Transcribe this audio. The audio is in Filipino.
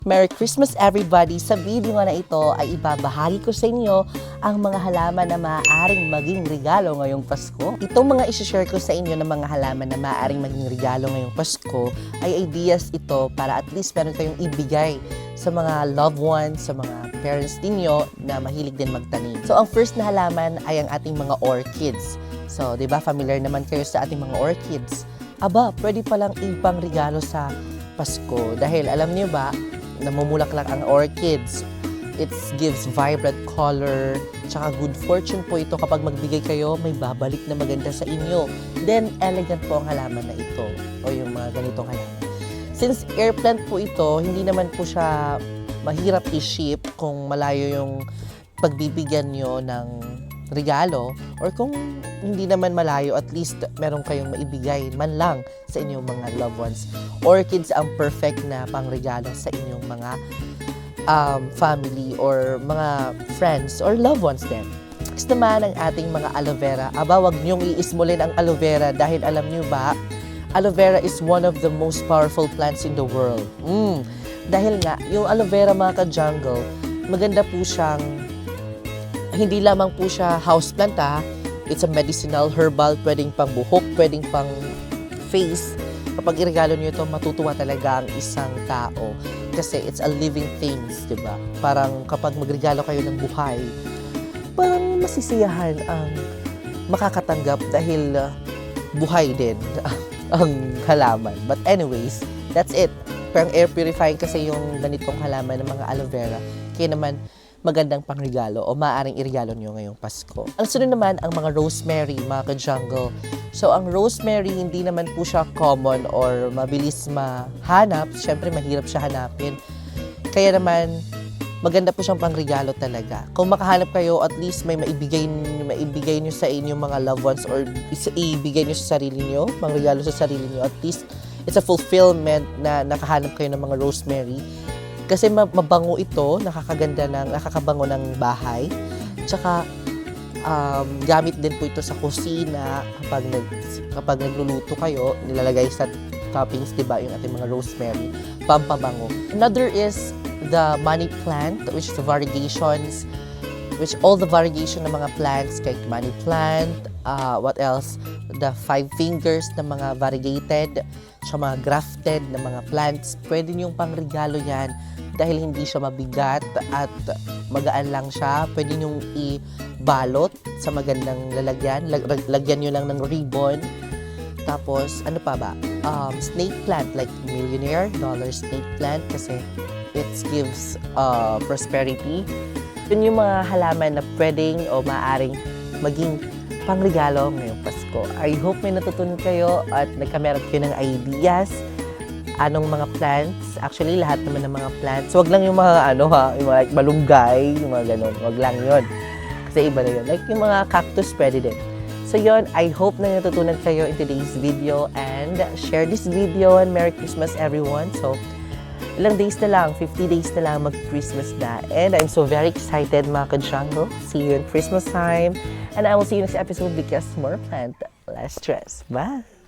Merry Christmas everybody! Sa video nga na ito ay ibabahagi ko sa inyo ang mga halaman na maaaring maging regalo ngayong Pasko. Itong mga isi-share ko sa inyo ng mga halaman na maaaring maging regalo ngayong Pasko ay ideas ito para at least meron kayong ibigay sa mga loved ones, sa mga parents ninyo na mahilig din magtanim. So ang first na halaman ay ang ating mga orchids. So, 'di ba familiar naman kayo sa ating mga orchids? Aba, pwede palang ipang regalo sa Pasko dahil alam niyo ba, namumulaklak ang orchids. It gives vibrant color, tsaka good fortune po ito kapag magbigay kayo, may babalik na maganda sa inyo. Then, elegant po ang halaman na ito o yung mga ganitong halaman. Since air plant po ito, hindi naman po siya mahirap i-ship kung malayo yung pagbibigyan nyo ng regalo or kung hindi naman malayo, at least meron kayong maibigay man lang sa inyong mga loved ones. Orchids ang perfect na pangregalo sa inyong mga family or mga friends or loved ones din. Next naman ang ating mga aloe vera. Aba, wag niyong iismulin ang aloe vera dahil alam niyo ba, aloe vera is one of the most powerful plants in the world. Dahil nga, yung aloe vera mga ka-jungle, maganda po siyang hindi lamang po siya houseplant it's a medicinal, herbal, pwedeng pang buhok, pwedeng pang face. Kapag iregalo niyo ito, matutuwa talaga ang isang tao. Kasi it's a living things, di ba? Parang kapag magregalo kayo ng buhay, parang masisiyahan ang makakatanggap dahil buhay din ang halaman. But anyways, that's it. Parang air purifying kasi yung ganitong halaman ng mga aloe vera. Kaya naman, magandang pangregalo o maaaring iregalo nyo ngayong Pasko. Ang sunod naman, ang mga rosemary, mga ka-jungle. So, ang rosemary, hindi naman po siya common or mabilis mahanap. Siyempre, mahirap siya hanapin. Kaya naman, maganda po siyang pangregalo talaga. Kung makahanap kayo, at least may maibigay nyo sa inyong mga loved ones or ibigay nyo sa sarili nyo, pangregalo sa sarili nyo. At least, it's a fulfillment na nakahanap kayo ng mga rosemary. Kasi mabango ito, nakakabango ng bahay. Tsaka, gamit din po ito sa kusina kapag nagluluto kayo, nilalagay sa toppings, diba, yung ating mga rosemary, pampabango. Another is the money plant, which is the variegations, which all the variegation ng mga plants, like money plant, what else? The 5 fingers na mga variegated, sa mga grafted na mga plants, pwede niyong pangregalo yan dahil hindi siya mabigat at magaan lang siya. Pwede niyong ibalot sa magandang lalagyan. Lagyan niyo lang ng ribbon. Tapos, ano pa ba? Snake plant, like millionaire dollar snake plant kasi it gives prosperity. Yun yung mga halaman na pwedeng o maaaring maging pangregalo ngayong Pasko. I hope may natutunan kayo at nagkameron kayo ng ideas. Anong mga plants? Actually, lahat naman ng mga plants. Wag lang yung mga yung mga like malunggay, yung mga ganun. Wag lang yun. Kasi iba na yun. Like yung mga cactus, pwede din. So yun, I hope na natutunan kayo in today's video and share this video and Merry Christmas everyone. So, ilang days na lang, 50 days na lang mag-Christmas na. And I'm so very excited mga ka-jungle. See you in Christmas time. And I will see you next episode because more plant, less stress. Bye!